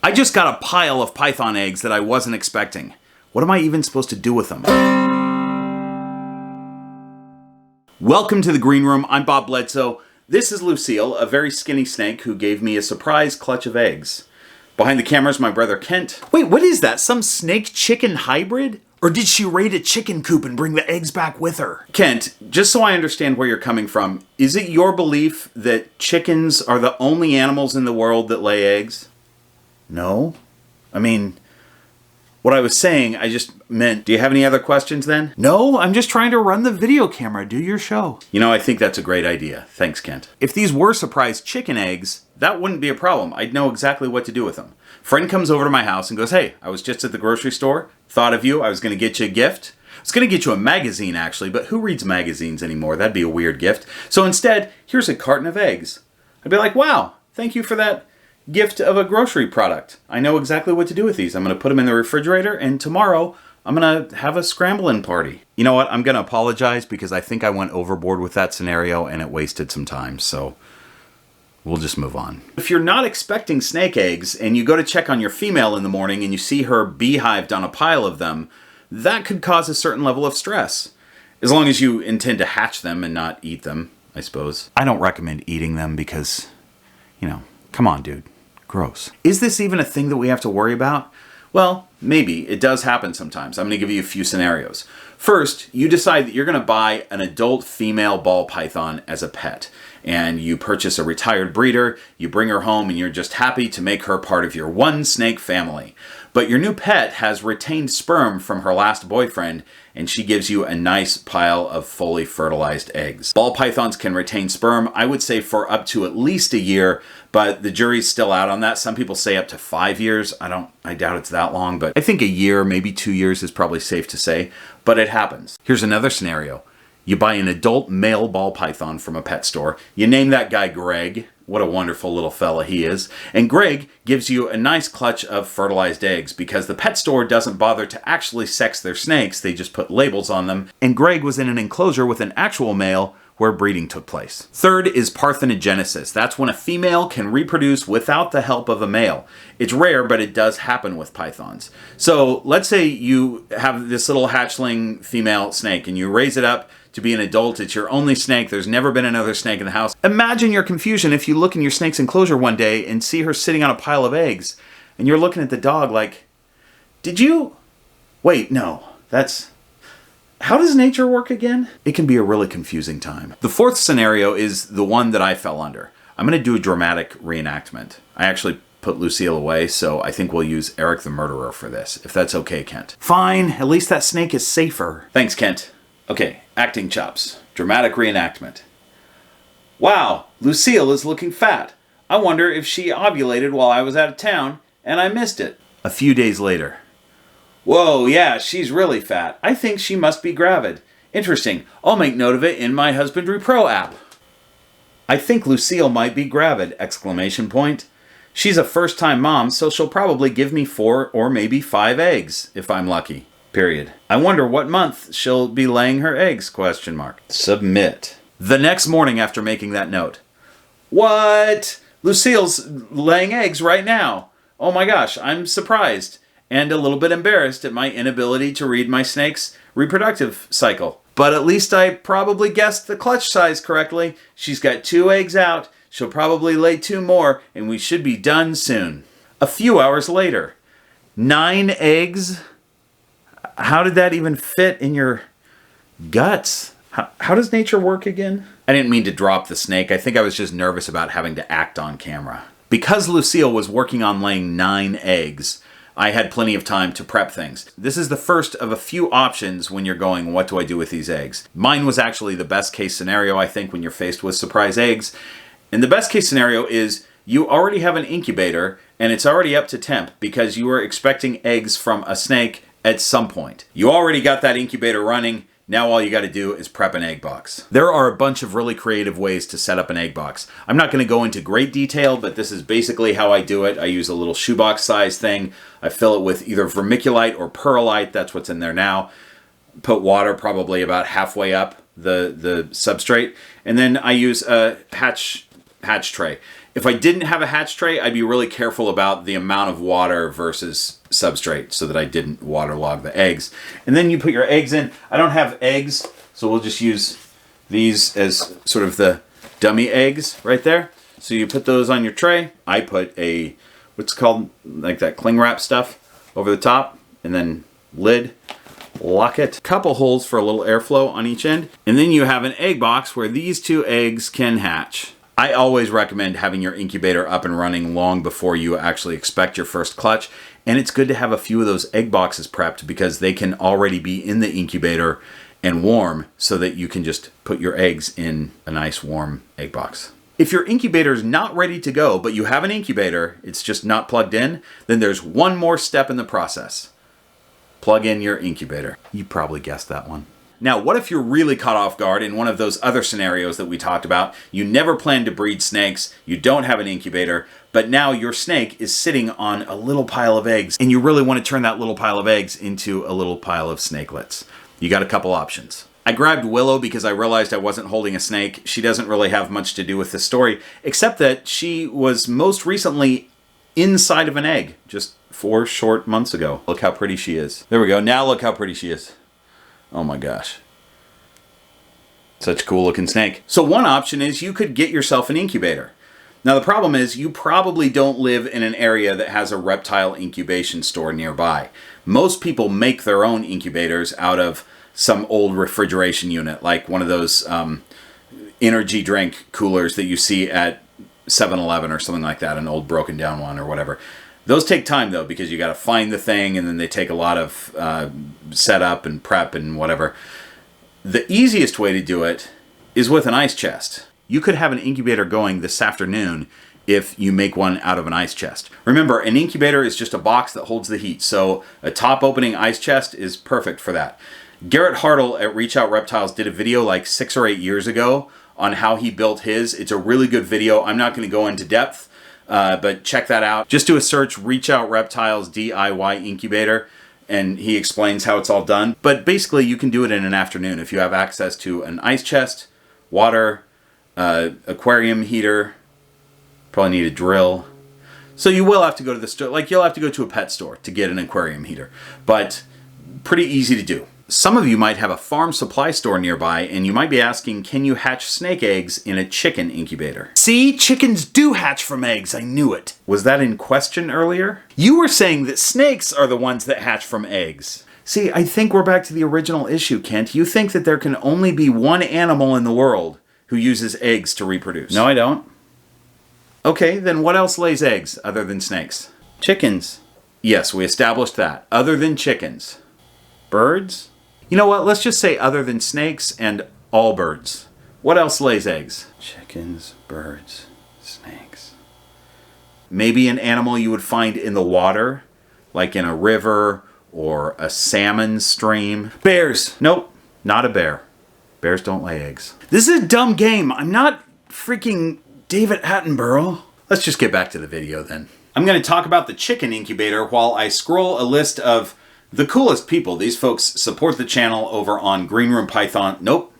I just got a pile of python eggs that I wasn't expecting. What am I even supposed to do with them? Welcome to the Green Room. I'm Bob Bledsoe. This is Lucille, a very skinny snake who gave me a surprise clutch of eggs. Behind the camera is my brother Kent. Wait, what is that? Some snake-chicken hybrid? Or did she raid a chicken coop and bring the eggs back with her? Kent, just so I understand where you're coming from, is it your belief that chickens are the only animals in the world that lay eggs? No? I mean, what I was saying, I just meant, do you have any other questions then? No, I'm just trying to run the video camera, do your show. You know, I think that's a great idea. Thanks, Kent. If these were surprise chicken eggs, that wouldn't be a problem. I'd know exactly what to do with them. Friend comes over to my house and goes, hey, I was just at the grocery store, thought of you, I was going to get you a gift. I was going to get you a magazine, actually, but who reads magazines anymore? That'd be a weird gift. So instead, here's a carton of eggs. I'd be like, wow, thank you for that gift of a grocery product. I know exactly what to do with these. I'm going to put them in the refrigerator, and tomorrow I'm going to have a scrambling party. You know what? I'm going to apologize because I think I went overboard with that scenario and it wasted some time, so we'll just move on. If you're not expecting snake eggs and you go to check on your female in the morning and you see her beehived on a pile of them, that could cause a certain level of stress. As long as you intend to hatch them and not eat them, I suppose. I don't recommend eating them because, you know, come on, dude. Gross. Is this even a thing that we have to worry about? Well, maybe. It does happen sometimes. I'm going to give you a few scenarios. First, you decide that you're going to buy an adult female ball python as a pet. And you purchase a retired breeder, you bring her home, and you're just happy to make her part of your one snake family. But your new pet has retained sperm from her last boyfriend, and she gives you a nice pile of fully fertilized eggs. Ball pythons can retain sperm, I would say, for up to at least a year, but the jury's still out on that. Some people say up to 5 years. I doubt it's that long, but I think a year, maybe 2 years is probably safe to say, but it happens. Here's another scenario. You buy an adult male ball python from a pet store. You name that guy Greg. What a wonderful little fella he is. And Greg gives you a nice clutch of fertilized eggs because the pet store doesn't bother to actually sex their snakes. They just put labels on them. And Greg was in an enclosure with an actual male where breeding took place. Third is parthenogenesis. That's when a female can reproduce without the help of a male. It's rare, but it does happen with pythons. So let's say you have this little hatchling female snake and you raise it up to be an adult. It's your only snake. There's never been another snake in the house. Imagine your confusion if you look in your snake's enclosure one day and see her sitting on a pile of eggs and you're looking at the dog like, did you? Wait, no, that's... How does nature work again? It can be a really confusing time. The fourth scenario is the one that I fell under. I'm going to do a dramatic reenactment. I actually put Lucille away, so I think we'll use Eric the Murderer for this, if that's okay, Kent. Fine, at least that snake is safer. Thanks, Kent. Okay, acting chops. Dramatic reenactment. Wow, Lucille is looking fat. I wonder if she ovulated while I was out of town and I missed it. A few days later. Whoa, yeah, she's really fat. I think she must be gravid. Interesting. I'll make note of it in my Husbandry Pro app. I think Lucille might be gravid! Exclamation point. She's a first-time mom, so she'll probably give me 4 or maybe 5 eggs, if I'm lucky. Period. I wonder what month she'll be laying her eggs, question mark. Submit. The next morning after making that note. What? Lucille's laying eggs right now. Oh my gosh, I'm surprised and a little bit embarrassed at my inability to read my snake's reproductive cycle. But at least I probably guessed the clutch size correctly. She's got 2 eggs out. She'll probably lay 2 more, and we should be done soon. A few hours later. 9 eggs? How did that even fit in your guts? How does nature work again? I didn't mean to drop the snake. I think I was just nervous about having to act on camera. Because Lucille was working on laying 9 eggs, I had plenty of time to prep things. This is the first of a few options when you're going, what do I do with these eggs? Mine was actually the best case scenario, I think, when you're faced with surprise eggs. And the best case scenario is you already have an incubator and it's already up to temp because you were expecting eggs from a snake at some point. You already got that incubator running. Now all you got to do is prep an egg box. There are a bunch of really creative ways to set up an egg box. I'm not going to go into great detail, but this is basically how I do it. I use a little shoebox size thing. I fill it with either vermiculite or perlite. That's what's in there now. Put water probably about halfway up the substrate. And then I use a hatch tray. If I didn't have a hatch tray, I'd be really careful about the amount of water versus substrate so that I didn't waterlog the eggs. And then you put your eggs in. I don't have eggs, so we'll just use these as sort of the dummy eggs right there. So you put those on your tray. I put a, what's called, like that cling wrap stuff over the top, and then lid, lock it. Couple holes for a little airflow on each end. And then you have an egg box where these 2 eggs can hatch. I always recommend having your incubator up and running long before you actually expect your first clutch. And it's good to have a few of those egg boxes prepped because they can already be in the incubator and warm so that you can just put your eggs in a nice warm egg box. If your incubator is not ready to go, but you have an incubator, it's just not plugged in, then there's one more step in the process. Plug in your incubator. You probably guessed that one. Now, what if you're really caught off guard in one of those other scenarios that we talked about? You never planned to breed snakes, you don't have an incubator, but now your snake is sitting on a little pile of eggs, and you really want to turn that little pile of eggs into a little pile of snakelets. You got a couple options. I grabbed Willow because I realized I wasn't holding a snake. She doesn't really have much to do with this story, except that she was most recently inside of an egg just 4 short months ago. Look how pretty she is. There we go. Now look how pretty she is. Oh my gosh. Such a cool looking snake. So one option is you could get yourself an incubator. Now the problem is you probably don't live in an area that has a reptile incubation store nearby. Most people make their own incubators out of some old refrigeration unit, like one of those energy drink coolers that you see at 7-Eleven or something like that, an old broken down one or whatever. Those take time though, because you got to find the thing, and then they take a lot of setup and prep and whatever. The easiest way to do it is with an ice chest. You could have an incubator going this afternoon if you make one out of an ice chest. Remember, an incubator is just a box that holds the heat, so a top opening ice chest is perfect for that. Garrett Hartle at Reach Out Reptiles did a video like 6 or 8 years ago on how he built his. It's a really good video. I'm not going to go into depth, but check that out. Just do a search, Reach Out Reptiles DIY Incubator, and he explains how it's all done. But basically, you can do it in an afternoon if you have access to an ice chest, water, aquarium heater, probably need a drill. So you will have to go to the store, like you'll have to go to a pet store to get an aquarium heater, but pretty easy to do. Some of you might have a farm supply store nearby, and you might be asking, can you hatch snake eggs in a chicken incubator? See, chickens do hatch from eggs, I knew it. Was that in question earlier? You were saying that snakes are the ones that hatch from eggs. See, I think we're back to the original issue, Kent. You think that there can only be one animal in the world who uses eggs to reproduce. No, I don't. Okay, then what else lays eggs other than snakes? Chickens. Yes, we established that. Other than chickens. Birds? You know what? Let's just say other than snakes and all birds. What else lays eggs? Chickens, birds, snakes. Maybe an animal you would find in the water, like in a river or a salmon stream. Bears. Nope, not a bear. Bears don't lay eggs. This is a dumb game. I'm not freaking David Attenborough. Let's just get back to the video then. I'm going to talk about the chicken incubator while I scroll a list of the coolest people. These folks support the channel over on nRoomPythons. Nope,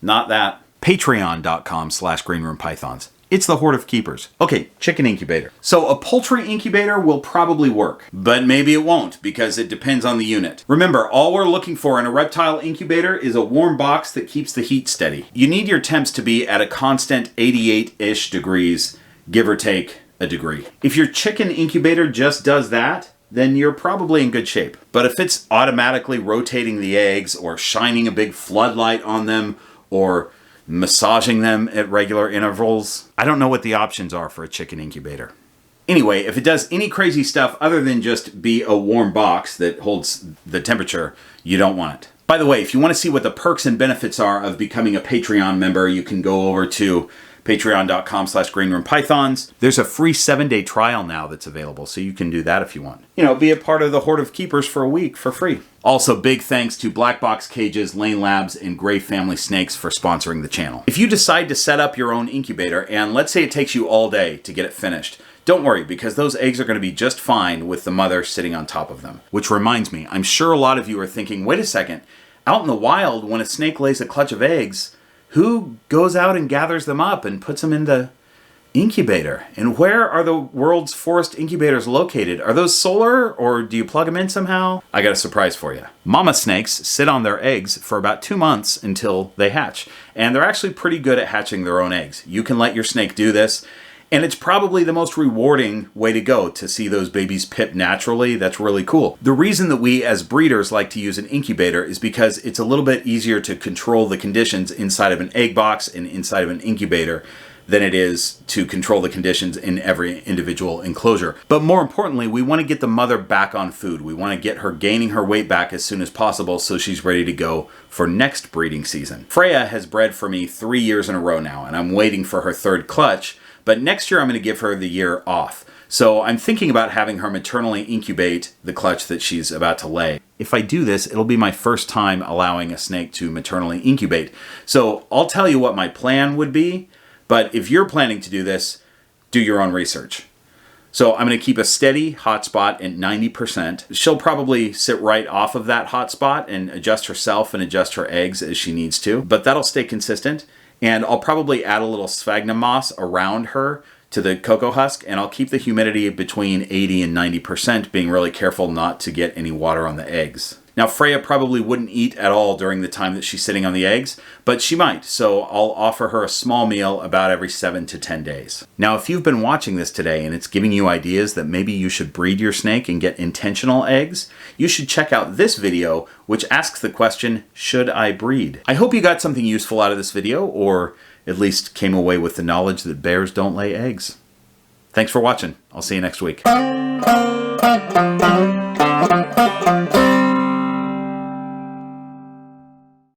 not that. Patreon.com/nRoomPythons. It's the Horde of Keepers. Okay, chicken incubator. So a poultry incubator will probably work, but maybe it won't because it depends on the unit. Remember, all we're looking for in a reptile incubator is a warm box that keeps the heat steady. You need your temps to be at a constant 88-ish degrees, give or take a degree. If your chicken incubator just does that, then you're probably in good shape. But if it's automatically rotating the eggs or shining a big floodlight on them or massaging them at regular intervals, I don't know what the options are for a chicken incubator. Anyway, if it does any crazy stuff other than just be a warm box that holds the temperature, you don't want it. By the way, if you want to see what the perks and benefits are of becoming a Patreon member, you can go over to patreon.com/nRoomPythons. There's a free 7-day trial now that's available, so you can do that if you want. You know, be a part of the Horde of Keepers for a week for free. Also, big thanks to Black Box Cages, Lane Labs, and Gray Family Snakes for sponsoring the channel. If you decide to set up your own incubator, and let's say it takes you all day to get it finished, don't worry, because those eggs are going to be just fine with the mother sitting on top of them. Which reminds me, I'm sure a lot of you are thinking, wait a second, out in the wild, when a snake lays a clutch of eggs, who goes out and gathers them up and puts them into Incubator. And where are the world's forest incubators located? Are those solar, or do you plug them in somehow? I got a surprise for you. Mama snakes sit on their eggs for about 2 months until they hatch. And they're actually pretty good at hatching their own eggs. You can let your snake do this. And it's probably the most rewarding way to go, to see those babies pip naturally. That's really cool. The reason that we as breeders like to use an incubator is because it's a little bit easier to control the conditions inside of an egg box and inside of an incubator than it is to control the conditions in every individual enclosure. But more importantly, we want to get the mother back on food. We want to get her gaining her weight back as soon as possible so she's ready to go for next breeding season. Freya has bred for me 3 years in a row now, and I'm waiting for her third clutch. But next year I'm going to give her the year off. So I'm thinking about having her maternally incubate the clutch that she's about to lay. If I do this, it'll be my first time allowing a snake to maternally incubate. So I'll tell you what my plan would be, but if you're planning to do this, do your own research. So I'm going to keep a steady hot spot at 90%. She'll probably sit right off of that hot spot and adjust herself and adjust her eggs as she needs to, but that'll stay consistent. And I'll probably add a little sphagnum moss around her to the cocoa husk, and I'll keep the humidity between 80 and 90%, being really careful not to get any water on the eggs. Now, Freya probably wouldn't eat at all during the time that she's sitting on the eggs, but she might, so I'll offer her a small meal about every 7 to 10 days. Now, if you've been watching this today and it's giving you ideas that maybe you should breed your snake and get intentional eggs, you should check out this video, which asks the question, should I breed? I hope you got something useful out of this video, or at least came away with the knowledge that bears don't lay eggs. Thanks for watching. I'll see you next week.